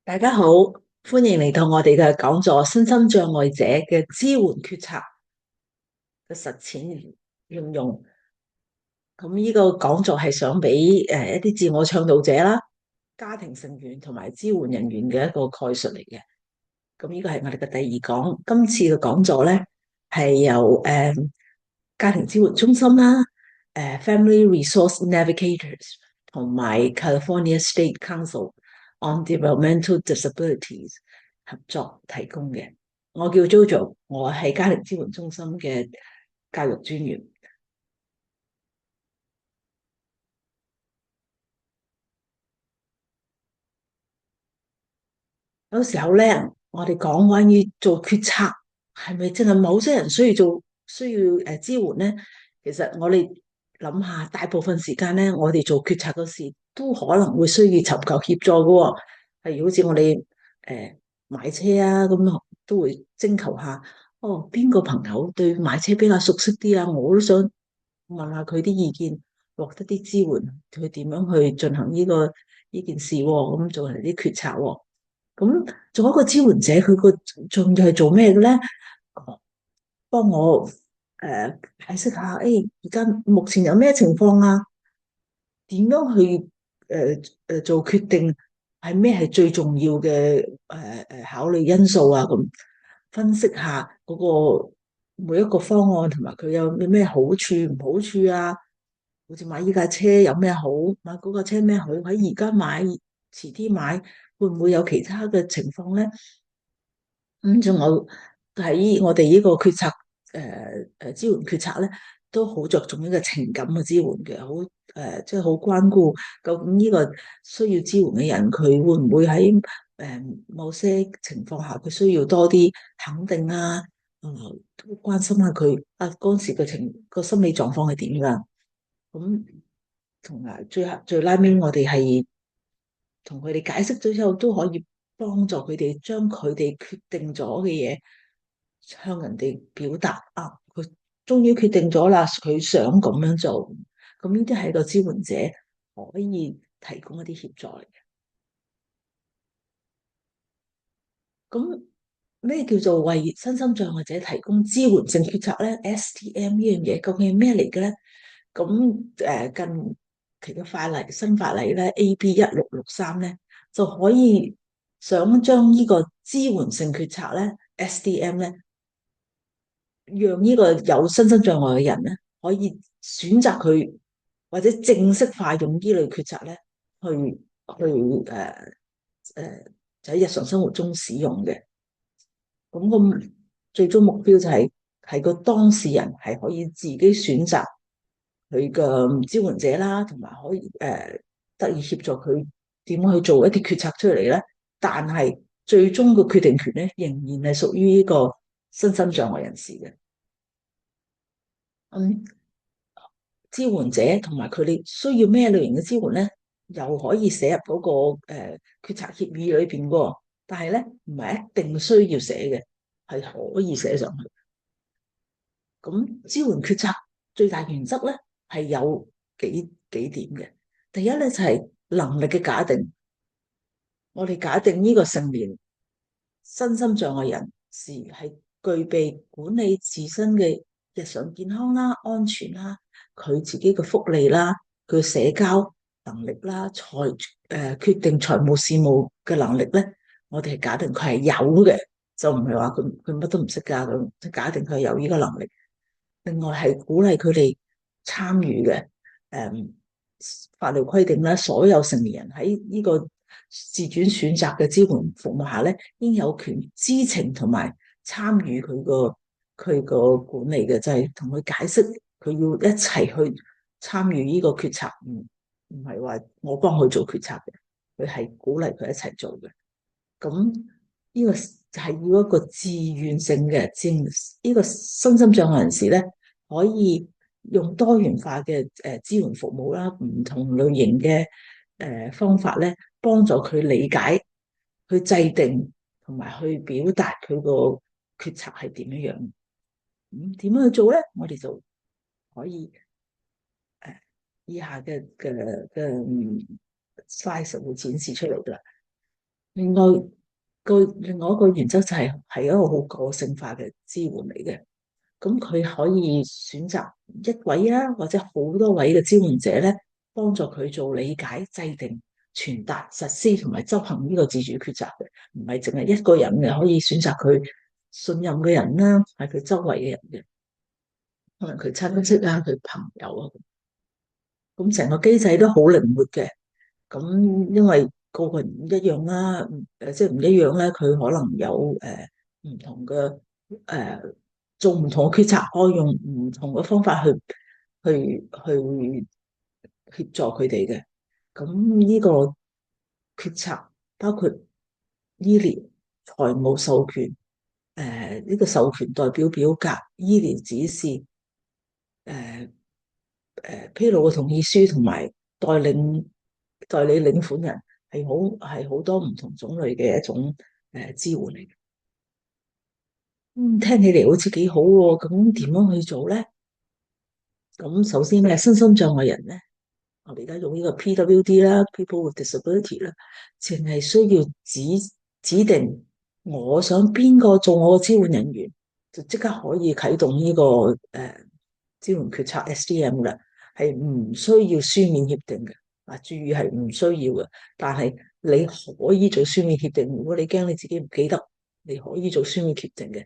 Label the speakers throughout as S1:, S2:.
S1: 大家好，歡迎嚟到我哋嘅講座《身心障礙者嘅支援決策嘅實踐應用》。咁呢個講座係想俾一啲自我倡導者啦、家庭成員同埋支援人員嘅一個概述嚟嘅。咁呢個係我哋嘅第二講。今次嘅講座咧係由家庭支援中心啦、Family Resource Navigators 同埋 California State Council on Developmental Disabilities 合作提供嘅。我叫 Jojo，我係家庭支援中心嘅教育專員。有時候咧，我哋講關於做決策，係咪真係某些人需要支援咧？其實我哋諗下，大部分時間咧，我哋做決策嗰時都可能會需要尋求協助嘅喎。例如好似我哋買車啊咁，都會徵求下，哦，邊個朋友對買車比較熟悉啲啊？我都想問下佢啲意見，獲得啲支援，佢點樣去進行呢件事喎？咁做人啲決策喎。咁做一個支援者，佢個仲要係做咩嘅咧？幫我解釋下，而家目前有咩情況啊？點樣去做決定？係咩係最重要嘅考慮因素啊？咁分析下嗰個每一個方案同埋佢有咩好處唔好處啊？好似買依架車有咩好，買嗰架車咩好？喺而家買，遲啲買，會唔會有其他嘅情況咧？咁仲有喺我哋呢個決策，支援決策咧，都好着重呢個情感嘅支援嘅，好即係好關顧究竟呢個需要支援嘅人，佢會唔會喺某些情況下，佢需要多啲肯定啊，都關心下佢啊嗰時嘅個心理狀況係點噶？咁同埋最拉尾，我哋係同佢哋解釋咗之後，都可以幫助佢哋將佢哋決定咗嘅嘢向人哋表達啊！佢終於決定咗啦，佢想咁樣做。咁呢啲係個支援者可以提供一啲協助嚟嘅。咁咩叫做為身心障礙者提供支援性決策咧？STM 呢樣嘢究竟係咩嚟嘅咧？咁近期嘅新法例咧，AB 1663咧，就可以想將呢個支援性決策咧，SDM 咧，讓呢個有身心障礙嘅人咧，可以選擇佢或者正式化用呢類決策咧，去就喺日常生活中使用嘅。咁個最終目標就係個當事人係可以自己選擇佢嘅支援者啦，同埋可以得以協助佢點樣去做一啲決策出嚟咧。但係最終嘅決定權咧，仍然係屬於呢個身心障礙人士嘅。嗯，支援者同埋佢哋需要咩類型嘅支援咧，又可以寫入嗰個決策協議裏邊喎。但係咧，唔係一定需要寫嘅，係可以寫上去。咁支援決策最大原則咧係有幾點嘅。第一咧就係能力嘅假定，我哋假定呢個成年身心障礙人士係具備管理自身嘅日常健康啦、安全啦、佢自己嘅福利啦、佢社交能力啦、決定財務事務嘅能力咧，我哋係假定佢係有嘅，就唔係話佢乜都唔識噶咁，即係假定佢係有呢個能力。另外係鼓勵佢哋參與嘅，誒，法律規定咧，所有成年人喺呢個自主選擇嘅支援服務下咧，應有權知情同埋參與佢個管理嘅，就係同佢解釋佢要一齊去參與呢個決策，唔係話我幫佢做決策嘅，佢係鼓勵佢一齊做嘅。咁呢個就係要一個自願性嘅，呢個身心障礙人士咧，可以用多元化嘅支援服務啦，唔同類型嘅方法咧，幫助佢理解、去制定同埋去表達佢個決策係點樣樣。咁點樣去做咧？我哋就可以以下嘅slide 會展示出嚟噶啦。另外一個原則就係一個好個性化嘅支援嚟嘅。咁佢可以選擇一位啊，或者好多位嘅支援者咧，幫助佢做理解、制定、傳達、實施同埋執行呢個自主抉擇嘅，唔係淨係一個人嘅，可以選擇佢信任嘅人啦，係佢周圍嘅人嘅，可能佢親戚啊、佢朋友啊，咁成個機制都好靈活嘅。咁因為個個人唔一樣啦，即係唔一樣咧，佢可能有唔同嘅做唔同嘅決策，可以用唔同嘅方法去協助佢哋嘅。咁呢個決策包括醫療、財務授權、呢個授權代表表格、醫療指示、誒披露嘅同意書同埋代理領款人係好多唔同種類嘅一種支援嚟嘅。聽起嚟好似幾好喎，咁點樣去做咧？咁首先咧，身心障礙人咧，我哋而家用呢個 PWD 啦，People with Disability 啦，淨係需要指定我想邊個做我嘅支援人員，就即刻可以啟動呢個支援決策 SDM 啦，係唔需要書面協定嘅。啊，注意係唔需要嘅，但係你可以做書面協定。如果你驚你自己唔記得，你可以做書面協定嘅。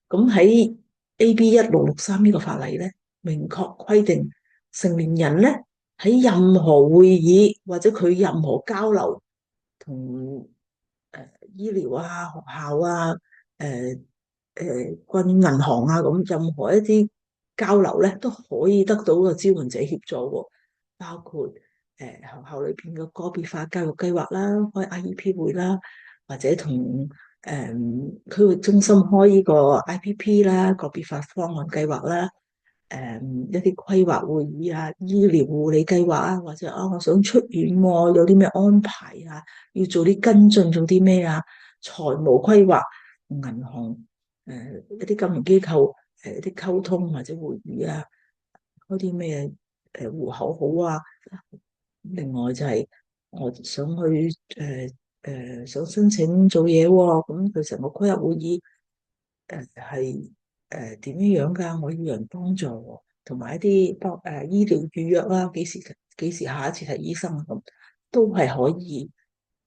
S1: 咁喺 AB 1663呢個法例咧，明確規定成年人咧喺任何會議或者佢任何交流同醫療啊、學校啊、誒關於銀行啊咁任何一啲交流咧，都可以得到個支援者協助喎，包括學校裏邊嘅個別化教育計劃啦，開 IEP 會啦，或者同區域中心開呢個 IPP 啦，個別化方案計劃啦，一啲規劃會議啊，醫療護理計劃啊，或者我想出院喎，有啲咩安排啊，要做啲跟進，做啲咩啊，財務規劃、銀行一啲金融機構一啲溝通或者會議啊，嗰啲咩戶口好啊。另外就係我想去想申請做嘢喎，咁佢成個規劃會議係點樣樣㗎？我要人幫助喎，同埋一啲醫療預約啦，幾時下一次睇醫生啊咁，都係可以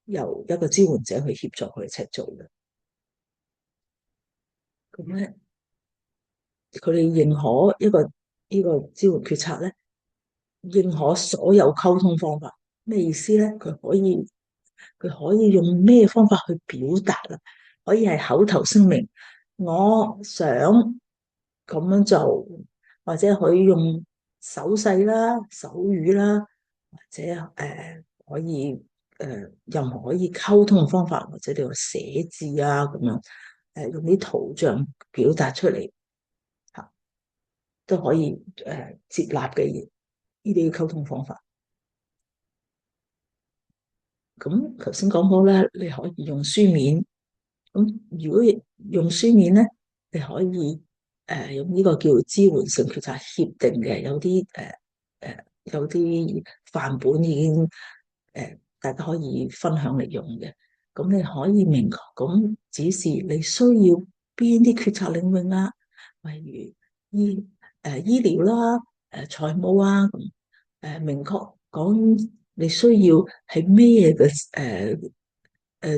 S1: 由一個支援者去協助佢一齊做嘅。咁咧，佢哋認可呢個支援決策咧，認可所有溝通方法。咩意思咧？佢可以用咩方法去表達啊？可以係口頭聲明，我想咁樣做，或者可以用手勢啦、手語啦，或者可以任何可以溝通嘅方法，或者你話寫字啊咁樣，用啲圖像表達出嚟吓，都可以接納嘅呢啲溝通方法。咁頭先講過咧，你可以用書面。咁如果用書面咧，你可以用呢個叫支援性決策協定嘅，有啲範本已經大家可以分享嚟用嘅。咁你可以明確咁指示你需要邊啲決策領域啦，例如醫療啦、財務啊，明確講你需要係咩嘅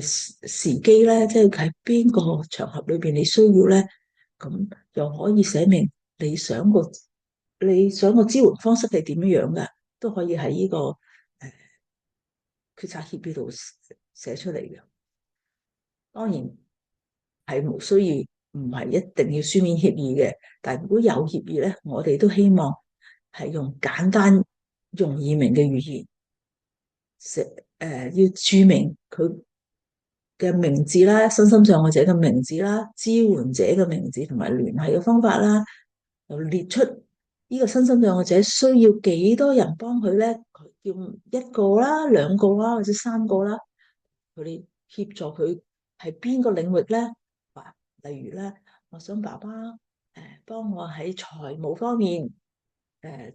S1: 時機咧，即係喺邊個場合裏邊你需要咧，咁又可以寫明你想個支援方式係點樣樣嘅，都可以喺呢個決策協議度寫出嚟嘅。當然係無需要，唔係一定要書面協議嘅，但係如果有協議咧，我哋都希望係用簡單容易明嘅語言寫，要注明佢嘅名字啦，身心障礙者嘅名字啦，支援者嘅名字同埋聯繫嘅方法啦，又列出呢個身心障礙者需要幾多人幫佢咧？佢要一個啦、兩個啦或者三個啦，佢哋協助佢係邊個領域咧？例如咧，我想爸爸幫我喺財務方面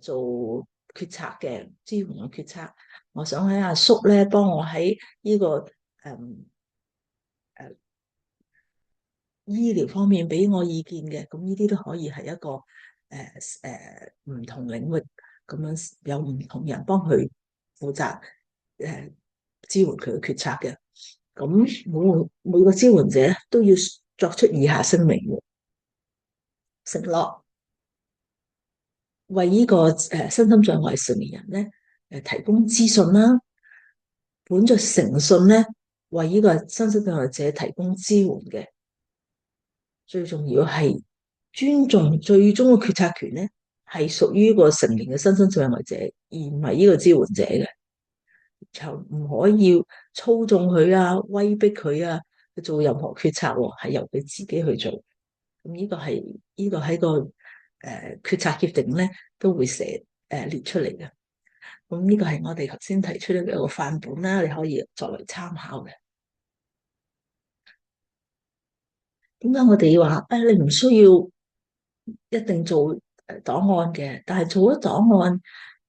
S1: 做決策嘅支援嘅決策，我想喺阿叔咧幫我喺呢個醫療方面俾我意見嘅，咁呢啲都可以係一個唔同領域咁樣有唔同人幫佢負責支援佢嘅決策嘅。咁每個支援者都要作出以下聲明嘅承諾，為呢個身心障礙成年人咧提供資訊啦，本着誠信咧為呢個身心障礙者提供支援嘅。最重要係尊重最終嘅決策權咧，係屬於個成年嘅身心障礙者，而唔係呢個支援者嘅，就唔可以操縱佢啊、威逼佢啊去做任何決策，係由佢自己去做。咁呢個喺個決策協定咧都會列出嚟嘅。咁呢個係我哋頭先提出嘅一個範本啦，你可以作為參考嘅。點解我哋話你唔需要一定做檔案嘅，但係做咗檔案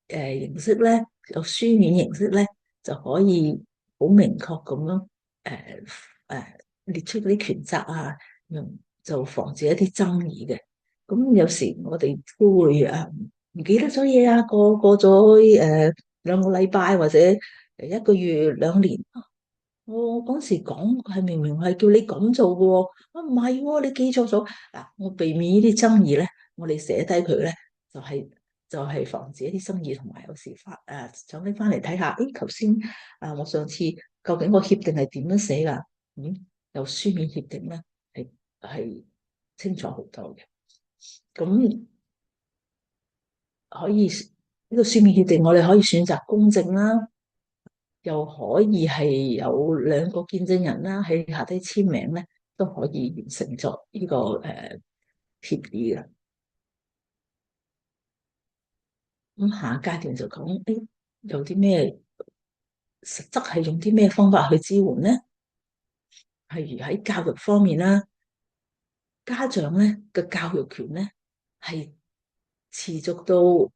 S1: 形式咧，有書面形式咧，就可以好明確咁樣列出嗰啲權責啊，就防止一啲爭議嘅。咁有時我哋都會唔記得咗嘢啊，過咗2個禮拜或者1個月2年。我嗰時講係明明係叫你咁做嘅喎，唔係喎，你記錯咗嗱。我避免呢啲爭議咧，我哋寫低佢咧，就係防止一啲爭議，同埋有時想拎翻嚟睇下，誒頭先我上次究竟個協定係點樣寫㗎？有書面協定咧，係清楚好多嘅。咁可以呢個書面協定，我哋可以選擇公證啦。又可以係有2個見證人啦，喺下低簽名咧，都可以完成咗呢個協議嘅。咁下階段就講，有啲咩實質係用啲咩方法去支援咧？譬如喺教育方面啦，家長咧嘅教育權咧係持續到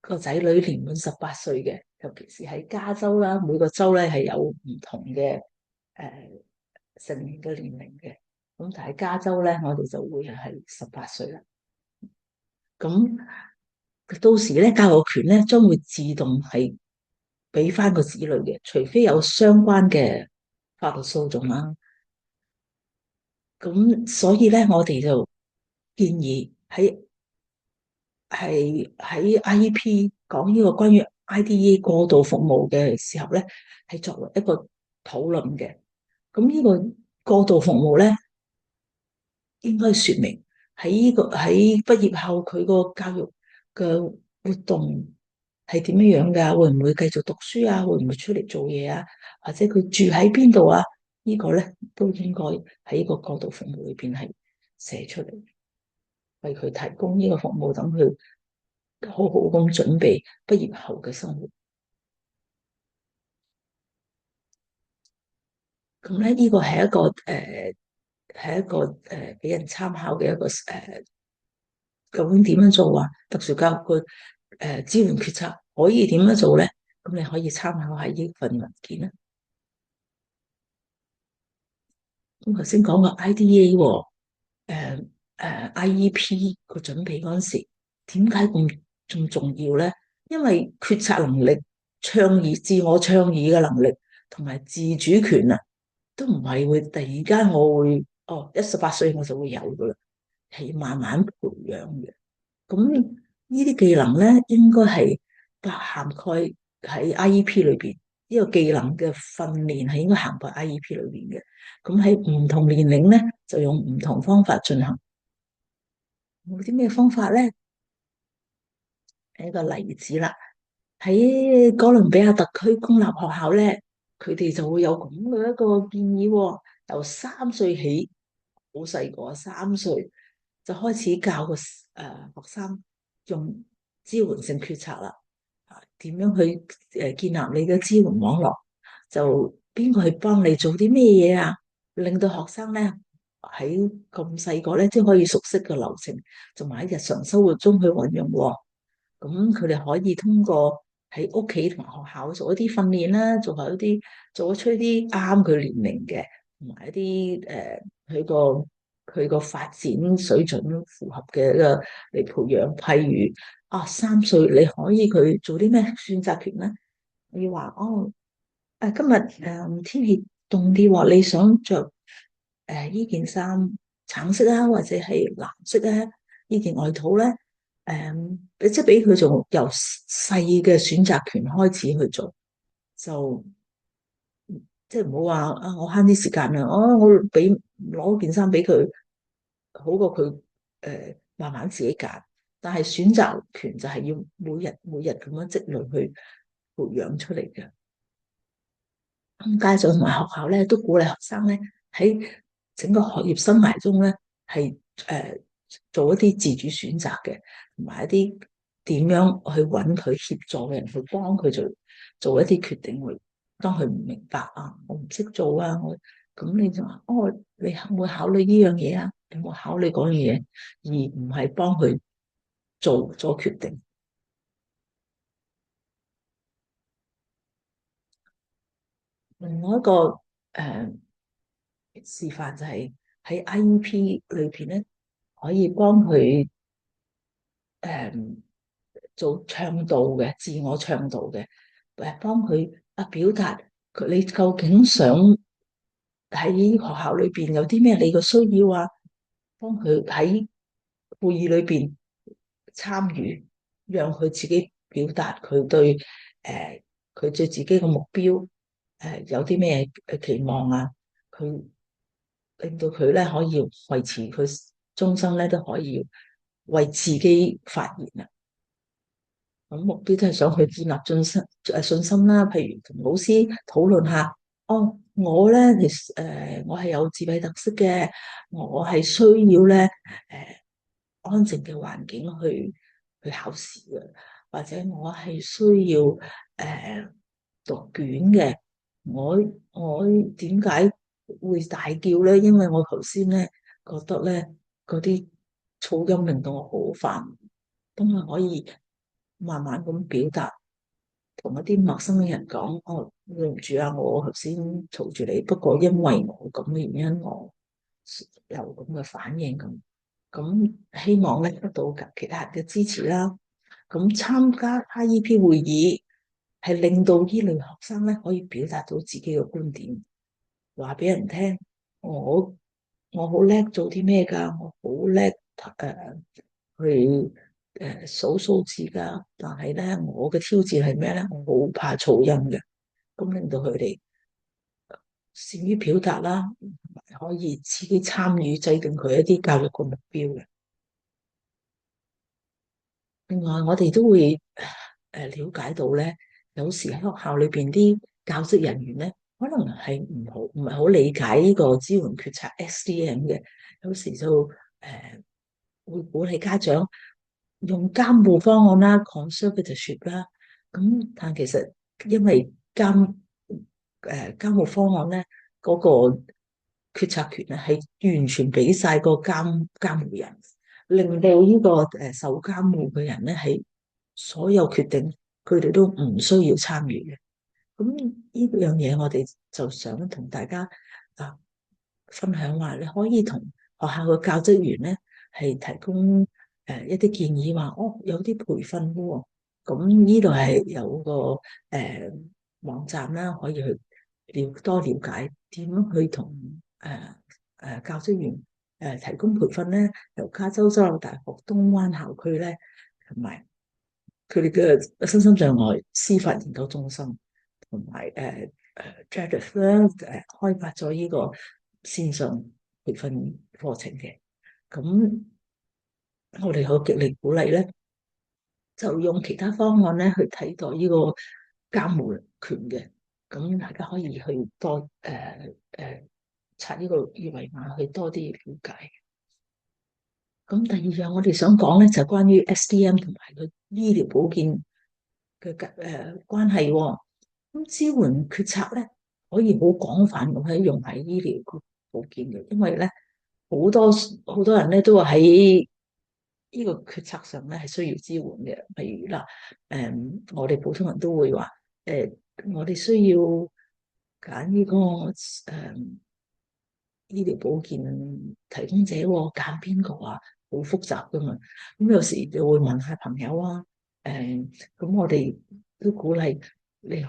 S1: 個仔女年滿18歲嘅，尤其是喺加州啦，每個州咧係有唔同嘅成年嘅年齡嘅。咁但係加州咧，我哋就會係18歲啦。咁到時咧，教育權咧將會自動係俾翻個子女嘅，除非有相關嘅法律訴訟啦。咁所以咧，我哋就建議喺 IEP 講呢個關於 IDEA 過渡服務嘅時候咧，係作為一個討論嘅。咁呢個過渡服務咧，應該說明喺畢業後佢個教育嘅活動係點樣噶？會唔會繼續讀書啊？會唔會出嚟做嘢啊？或者佢住喺邊度啊？呢個咧都應該喺個過渡服務裏邊係寫出嚟，為佢提供呢個服務，等佢好好咁準備畢業後嘅生活。咁咧呢個係一個俾人參考嘅一個究竟點樣做啊？特殊教育嘅支援決策可以點樣做咧？咁你可以參考下呢份文件啦。咁頭先講個 IDEA IEP 個準備嗰陣時，點解咁重要咧？因為決策能力、自我倡議嘅能力同埋自主權啊，都唔係會突然間我會18歲我就會有噶啦，係慢慢培養嘅。咁呢啲技能咧，應該係涵蓋喺 IEP 裏邊。呢個技能嘅訓練係應該涵蓋 IEP 裏邊嘅。咁喺唔同年齡咧，就用唔同方法進行。有啲咩方法咧？一個例子啦，喺哥倫比亞特區公立學校咧，佢哋就會有咁嘅一個建議喎，由3歲起，好細個3歲就開始教個學生用支援性決策啦。點樣去建立你嘅支援網絡？就邊個去幫你做啲咩嘢啊？令到學生咧喺咁細個咧，即係可以熟悉嘅流程，同埋喺日常生活中去運用。咁佢哋可以通過喺屋企同埋學校做一啲訓練啦，做出一啲啱佢年齡嘅，同埋一啲佢個佢個發展水準符合嘅一個嚟培養。譬如3歲你可以佢做啲咩選擇權咧？你要話今日天氣凍啲喎，你想着呢件衫橙色啊，或者係藍色啊？呢件外套咧，即係俾佢從由細嘅選擇權開始去做，就即係唔好話我慳啲時間啊，我俾攞件衫俾佢，好過佢慢慢自己揀。但係選擇權就係要每日每日咁樣積累去培養出嚟嘅。家長同埋學校咧都鼓勵學生咧喺整個學業生涯中咧係做一啲自主選擇嘅，同埋一啲點樣去揾佢協助嘅人去幫佢做一啲決定。會當佢唔明白我唔識做咁你就話你會唔會考慮呢樣嘢啊？你有冇考慮嗰樣嘢？而唔係幫佢做決定。另外一個示範就係喺 IEP 裏邊咧，可以幫佢誒做倡導嘅，自我倡導嘅，幫佢表達你究竟想喺學校裏邊有啲咩你嘅需要幫佢喺會議裏邊參與，讓佢自己表達佢對佢對自己嘅目標有啲咩期望佢令到佢咧可以維持佢終生咧都可以為自己發言。咁目標都係想去建立信心啦。譬如同老師討論下，我咧其實我係有自閉特色嘅，我係需要咧安靜嘅環境去考試嘅，或者我係需要讀卷嘅。我我點解會大叫咧？因為我頭先咧覺得咧嗰啲噪音令到我好煩，咁啊可以慢慢咁表達，同一啲陌生嘅人講，對唔住我頭先嘈住你，不過因為我咁嘅原因，我有咁嘅反應咁希望咧得到其他人嘅支持啦。咁參加 IEP 會議係令到呢類學生咧可以表達到自己嘅觀點，話俾人聽，我我好叻做啲咩噶，我好叻去數數字噶，但係咧我嘅挑戰係咩咧？我好怕噪音嘅，咁令到佢哋善於表達啦，可以自己參與制定佢一啲教育嘅目標嘅。另外，我哋都會了解到咧，有時喺學校裏邊啲教職人員咧，可能係唔係好理解呢個支援決策 SDM 嘅，有時就會鼓勵家長用監護方案啦，conservatorship 啦，咁但其實因為監護方案咧嗰個決策權咧係完全俾晒個監護人。令到呢個受監護嘅人咧，係所有決定佢哋都唔需要參與嘅。咁呢樣嘢我哋就想同大家分享話，你可以同學校嘅教職員咧係提供一啲建議，話有啲培訓喎。咁呢度係有個網站啦，可以去多了解點樣去同教職員提供培訓咧。由加州州立大學東灣校區咧，同埋佢哋嘅身心障礙司法研究中心，同埋Jadif 咧開發咗呢個線上培訓課程嘅。咁我哋好極力鼓勵咧，就用其他方案咧去替代呢個監護權嘅。咁大家可以去多刷呢個二維碼去多啲了解。咁第二樣我哋想講咧，就係關於 SDM 同埋個醫療保健嘅關係。咁支援決策咧可以好廣泛咁喺用喺醫療保健嘅，因為咧好多人咧都話喺呢個決策上咧係需要支援嘅。譬如啦，我哋普通人都會話，我哋需要揀呢個醫療保健提供者喎，揀邊個啊？好複雜噶嘛。咁有時就會問下朋友啊，咁我哋都鼓勵你學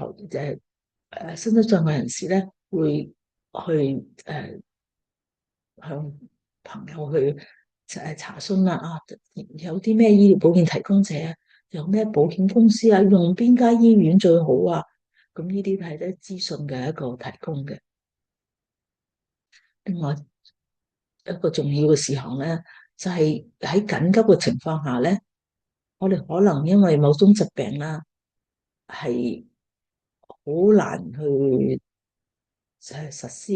S1: 身心障礙人士咧，會去向朋友去查詢啦啊，有啲咩醫療保健提供者啊，有咩保險公司啊，用邊間醫院最好啊？咁呢啲係咧資訊嘅一個提供嘅。另外一個重要嘅事項咧，就係喺緊急嘅情況下咧，我哋可能因為某種疾病啦，係好難去實施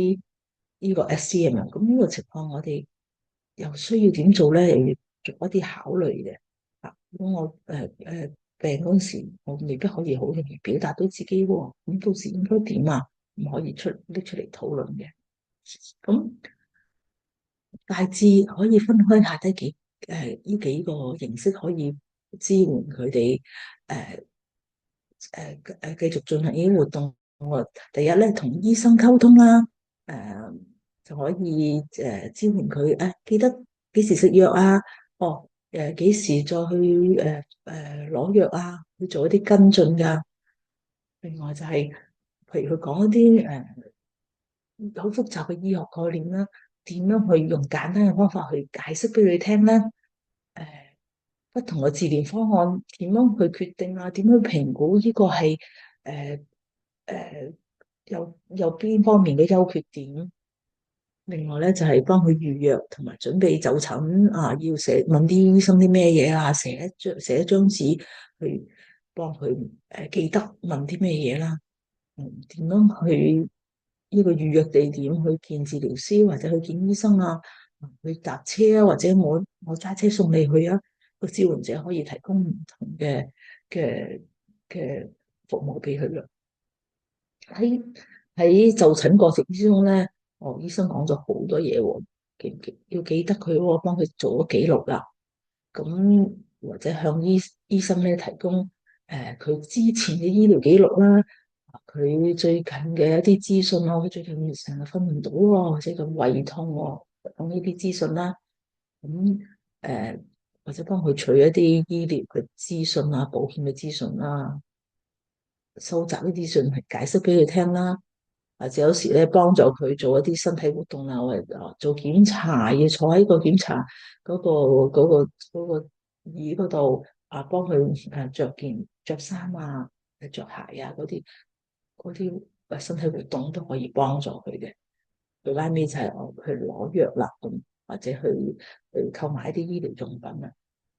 S1: 呢個 SCM 啊。咁呢個情況，我哋又需要點做咧？又要做一啲考慮嘅。啊，咁我病嗰陣時，我未必可以好容易表達到自己喎。咁到時應該點啊？唔可以拎出嚟討論嘅。咁大致可以分開下低呢幾個形式，可以支援佢哋繼續進行呢啲活動。我第一咧，同醫生溝通啦，就可以支援佢記得幾時食藥啊？哦，幾時再去攞藥啊？去做一啲跟進噶。另外就係、譬如佢講一啲好複雜嘅醫學概念啦，點樣去用簡單嘅方法去解釋俾佢聽咧？誒，不同嘅治療方案點樣去決定啊？點樣評估呢個係誒誒有邊方面嘅優缺點？另外咧就係幫佢預約同埋準備就診啊，要問啲醫生啲咩嘢啊，寫一張紙去幫佢記得問啲咩嘢啦。點樣去呢個預約地點去見治療師或者去見醫生啊？去搭車啊，或者我揸車送你去啊？個支援者可以提供唔同嘅嘅服務俾佢啦。喺喺就診過程之中咧，醫生講咗好多嘢喎，要記得佢喎，幫佢做咗記錄啦。咁或者向醫生咧提供佢之前嘅醫療記錄啦，佢最近嘅一啲資訊啊，佢最近成日瞓唔到喎，或者佢胃痛喎，咁呢啲資訊啦。咁或者幫佢取一啲醫療嘅資訊啊，保險嘅資訊啦，收集呢啲資訊係解釋俾佢聽啦。或者有時咧幫助佢做一啲身體活動啊，或者做檢查，要坐喺個檢查嗰個椅嗰度啊，幫佢着衫啊，着鞋啊嗰啲身體活動都可以幫助佢嘅。最拉尾就係我去攞藥啦，咁或者去購買一啲醫療用品啊。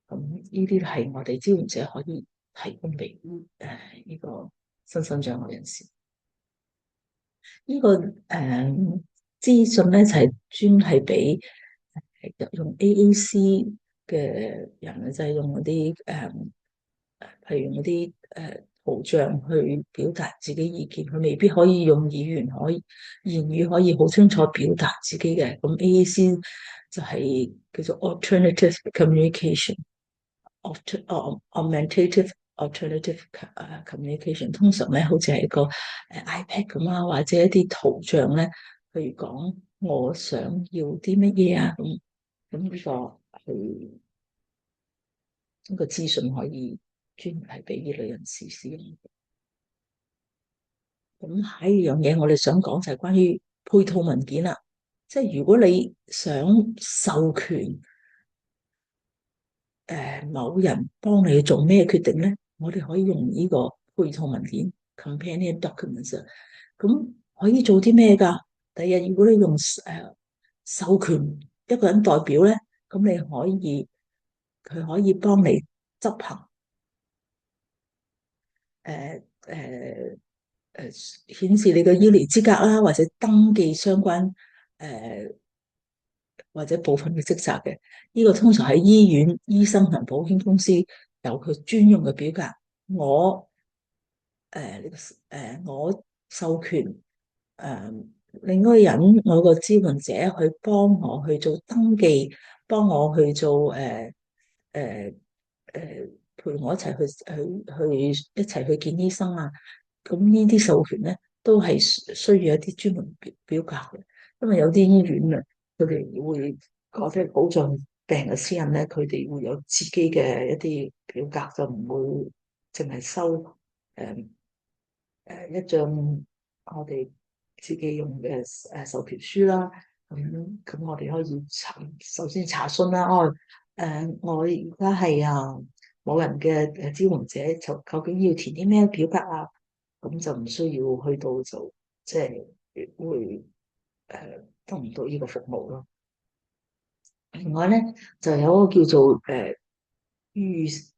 S1: 咁呢啲係我哋支援者可以提供俾呢個身心障礙人士。呢個資訊咧就係專係俾用 AAC 嘅人啊，就係用嗰啲譬如嗰啲圖像去表達自己意見，佢未必可以用言語可以好清楚表達自己嘅。咁 AAC 就係叫做 alternative communication，augmentative alternative communication，通常咧好似係個iPad 咁啊，或者一啲圖像咧，譬如講我想要啲乜嘢啊，咁呢個係呢個資訊可以專門係俾呢類人士使用。咁下一樣嘢我哋想講就係關於配套文件啦，即係如果你想授權某人幫你做咩決定咧，我哋可以用呢個配套文件 companion documents。咁可以做啲咩噶？第日如果你用授權一個人代表咧，咁佢可以幫你執行顯示你嘅醫療資格啦，或者登記相關誒、呃、或者部分嘅職責嘅。呢個通常喺醫院、醫生同保險公司有佢專用嘅表格。我我授權另一個人，我個支援者去幫我去做登記，幫我去做誒陪我一齊去一齊去見醫生啊。咁呢啲授權咧，都係需要一啲專門表格嘅。因為有啲醫院啊，佢哋會或者保障病人嘅私隱咧，佢哋會有自己嘅一啲表格，就唔會淨係收誒一張我哋自己用嘅授權書啦。咁我哋可以首先查詢啦。哦，我而家係某人嘅支援者，就究竟要填啲咩表格啊？咁就唔需要去到就即係會得唔到呢個服務咯。另外咧，就有一個叫做預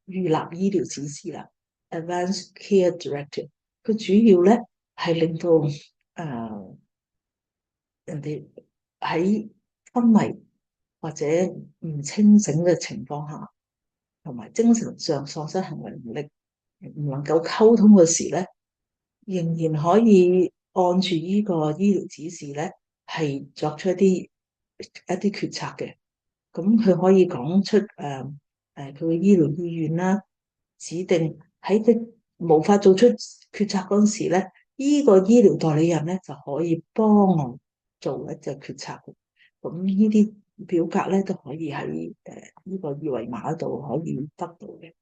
S1: 立醫療指示啦 （Advanced Care Directive）。佢主要咧係令到人哋喺昏迷或者唔清醒嘅情況下，同埋精神上喪失行為能力，唔能夠溝通嘅時咧，仍然可以按住呢個醫療指示咧，係作出一啲決策嘅。咁佢可以講出佢嘅醫療意願啦，指定喺佢無法做出決策嗰陣時咧，呢個醫療代理人咧就可以幫我做一隻決策。咁呢啲表格咧都可以喺呢個二維碼度可以得到嘅。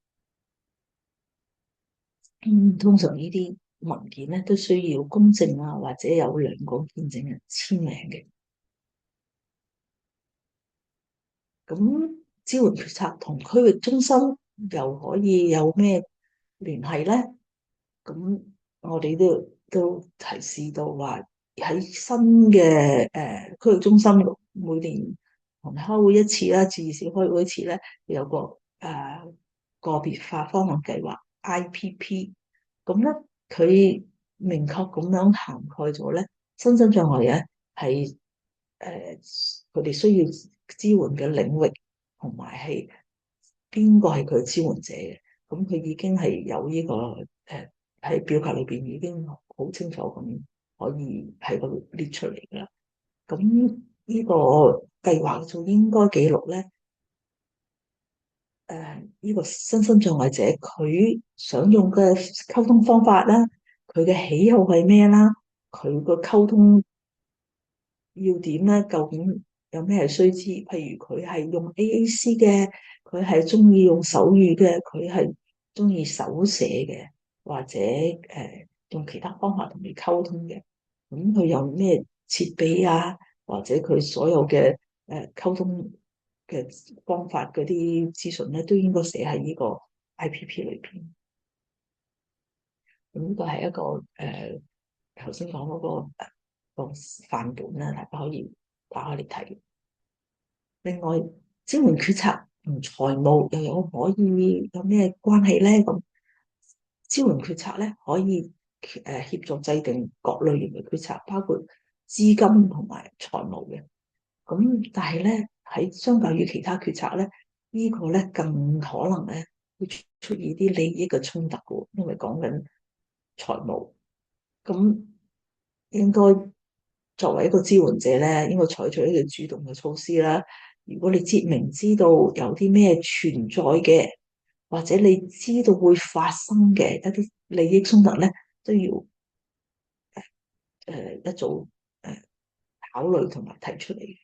S1: 通常呢啲文件咧都需要公證啊，或者有兩個見證人簽名嘅。咁支援決策同區域中心又可以有咩聯繫咧？咁我哋都提示到話喺新嘅區域中心每年同開會一次啦，至少開會一次咧，有個個別化方案計劃 IPP。咁咧佢明確咁樣涵蓋咗咧身心障礙嘅係佢哋需要支援嘅領域，同埋係邊個係佢支援者嘅。咁佢已經係有呢個喺表格裏邊已經好清楚咁可以喺度列出嚟噶啦。咁呢個計劃就應該記錄咧，呢個身心障礙者佢想用嘅溝通方法啦，佢嘅喜好係咩啦，佢個溝通要點咧？究竟有咩係須知？譬如佢係用 AAC 嘅，佢係中意用手語嘅，佢係中意手寫嘅，或者用其他方法同你溝通嘅。咁佢有咩設備啊？或者佢所有嘅溝通嘅方法嗰啲資訊咧，都應該寫喺呢個 IPP 裏邊。咁呢個係一個頭先講嗰個範本啦，大家可以打開嚟睇。另外，支援決策同財務又可以有咩關係咧？咁支援決策咧可以協助制定各類型嘅決策，包括資金同埋財務嘅。咁但係咧喺相較於其他決策咧，呢個咧更可能咧會出現啲利益嘅衝突嘅，因為講緊財務。咁應該作為一個支援者咧，應該採取一個主動嘅措施啦。如果你明知道有啲咩存在嘅，或者你知道會發生嘅一啲利益衝突咧，都要一早考慮同埋提出嚟。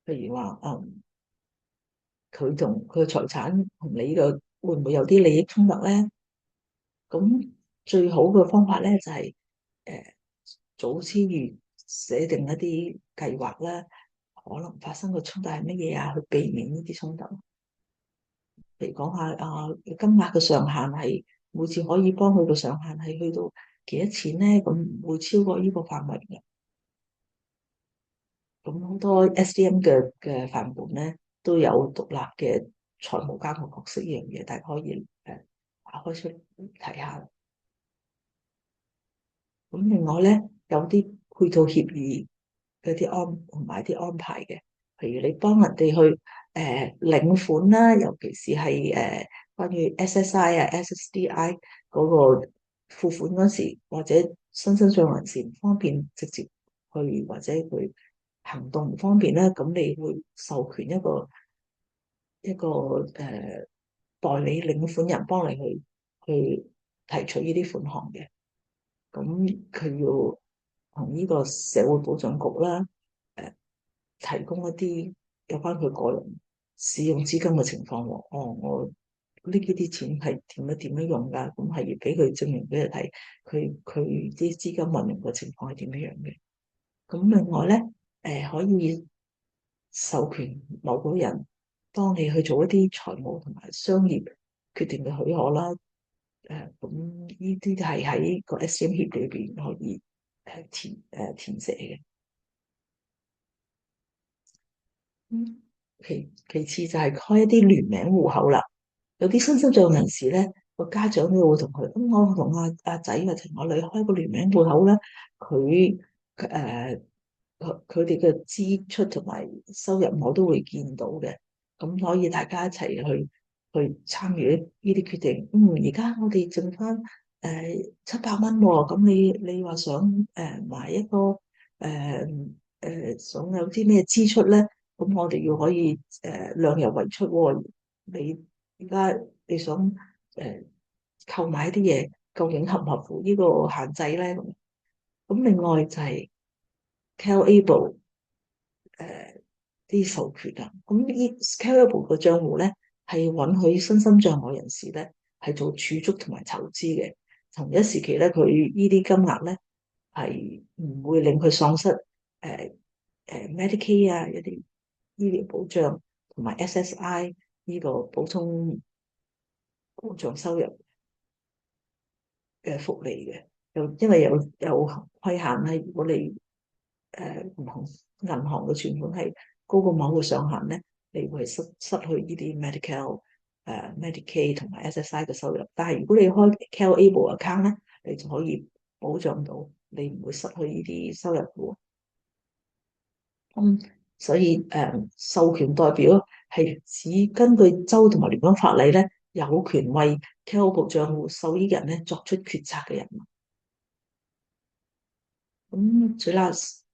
S1: 譬如話，佢同佢嘅財產同你嘅會唔會有啲利益衝突咧？咁最好嘅方法咧就係早之預寫定一啲計劃啦，可能發生嘅衝突係乜嘢啊？去避免呢啲衝突。譬如講下金額嘅上限係每次可以幫佢嘅上限係去到幾多錢咧？咁唔會超過呢個範圍嘅。咁好多 SDM 嘅範本咧都有獨立嘅財務監管角色呢樣嘢，大家可以打開出睇下。咁另外咧有啲配套協議嗰啲同埋啲安排嘅，譬如你幫人哋去領款啦，尤其是係關於 SSI 啊、SSDI 嗰個付款嗰時，或者身障人士唔方便直接去，或者佢行動唔方便咧，咁你會授權一個代理領款人幫你去提取呢啲款項嘅。咁佢要同呢個社會保障局啦，提供一啲有關佢個人使用資金嘅情況喎。哦，我呢啲錢係點樣用㗎？咁係要俾佢證明俾佢睇，佢啲資金運用嘅情況係點樣嘅。咁另外咧，可以授權某個人幫你去做一啲財務同埋商業決定嘅許可啦。咁呢啲係喺個 SCM 協裏邊可以填寫嘅。其次就係開一啲聯名戶口啦。有啲身心障人士咧，個家長都會同佢，我同阿仔或者我女開個聯名戶口啦。佢誒佢哋嘅支出同埋收入我都會見到嘅，咁可以大家一齊去參與呢啲決定。而家我哋剩翻700蚊喎，咁你話想買一個想有啲咩支出咧？咁我哋要可以量入為出喎。你而家你想購買一啲嘢，究竟合唔合乎呢個限制咧？咁另外就係 Calable 啲授權啊。咁呢 Calable 個賬戶咧係允許身心障礙人士咧係做儲蓄同埋投資嘅。同一時期咧，佢呢啲金額咧係唔會令佢喪失Medicaid 啊一啲醫療保障同埋 SSI 呢個普通保障收入嘅福利嘅。因為有規限啦，如果你唔同銀行嘅存款係高過某個上限咧，你會失去呢啲 Medicaid 同埋 SSI 嘅收入。但係如果你開 Calable account 咧，你就可以保障到你唔會失去呢啲收入嘅。所以授權代表係指根據州同埋聯邦法例咧，有權為 Calable 賬戶受益人咧作出決策嘅人。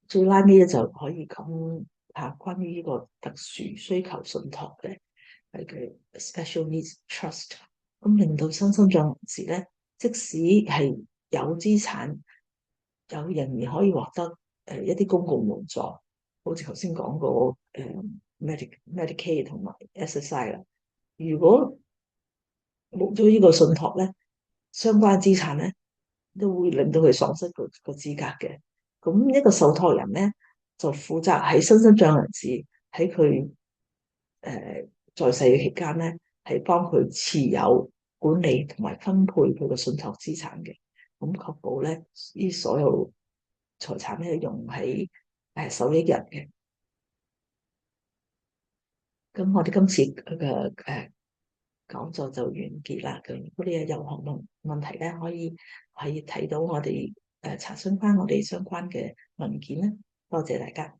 S1: 最拉尾咧就可以講下關於呢個特殊需求信託嘅，係嘅 Special Needs Trust。咁令到身心障人士咧，即使係有資產，有仍然可以獲得一啲公共援助，好似頭先講過Medicaid 同埋 SSI 啦。如果冇咗呢個信託咧，相關資產咧都會令到佢喪失個資格嘅。咁一個受託人咧就負責喺身心障人士喺佢在世嘅期間咧，係幫佢持有、管理同埋分配佢個信託資產嘅。咁確保咧呢所有財產咧用喺受益人嘅。咁我哋今次嘅講座就完結啦。咁如果你有任何問題咧，可以睇到我哋查詢翻我哋相關嘅文件咧。多謝大家。